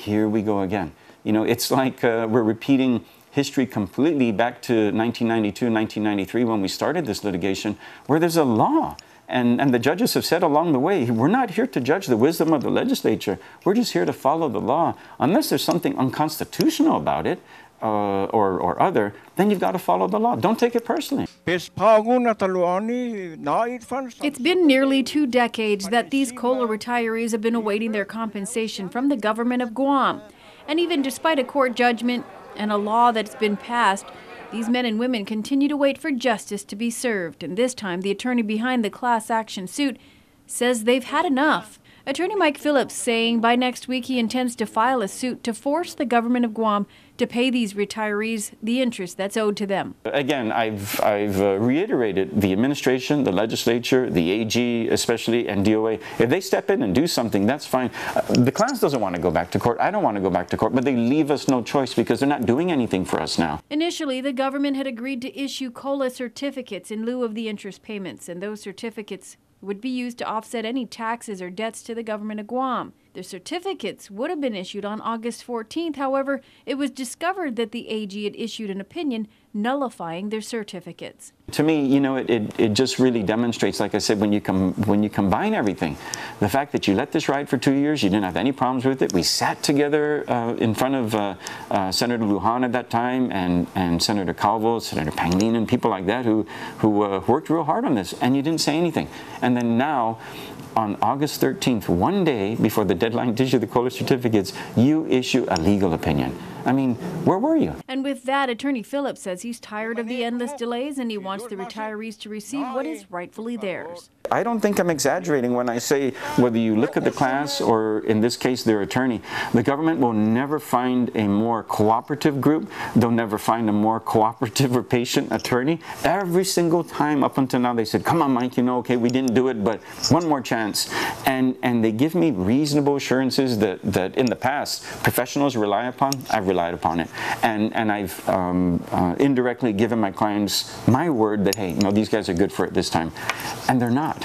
here we go again. You know, it's like we're repeating history completely back to 1992, 1993 when we started this litigation, where there's a law. And the judges have said along the way, we're not here to judge the wisdom of the legislature. We're just here to follow the law. Unless there's something unconstitutional about it or other, then you've got to follow the law. Don't take it personally. It's been nearly 2 decades that these COLA retirees have been awaiting their compensation from the government of Guam. And even despite a court judgment and a law that's been passed, these men and women continue to wait for justice to be served. And this time, the attorney behind the class action suit says they've had enough. Attorney Mike Phillips saying by next week he intends to file a suit to force the government of Guam to pay these retirees the interest that's owed to them. Again, I've reiterated the administration, the legislature, the AG especially, and DOA. If they step in and do something, that's fine. The class doesn't want to go back to court. I don't want to go back to court, but they leave us no choice because they're not doing anything for us now. Initially, the government had agreed to issue COLA certificates in lieu of the interest payments, and those certificates would be used to offset any taxes or debts to the government of Guam. The certificates would have been issued on August 14th. However, it was discovered that the AG had issued an opinion nullifying their certificates. To me, you know, it just really demonstrates, like I said, when you combine everything, the fact that you let this ride for 2 years, you didn't have any problems with it. We sat together in front of Senator Lujan at that time and Senator Calvo, Senator Panglin, and people like that who worked real hard on this, and you didn't say anything. And then now, on August 13th, 1 day before the deadline to issue the COLA certificates, you issue a legal opinion. I mean, where were you? And with that, Attorney Phillips says he's tired of the endless delays and he wants the retirees to receive what is rightfully theirs. I don't think I'm exaggerating when I say whether you look at the class or, in this case, their attorney, the government will never find a more cooperative group. They'll never find a more cooperative or patient attorney. Every single time up until now, they said, come on, Mike, you know, okay, we didn't do it, but one more chance. And they give me reasonable assurances that in the past, professionals rely upon. I've relied upon it. And I've indirectly given my clients my word that, hey, you know, these guys are good for it this time. And they're not.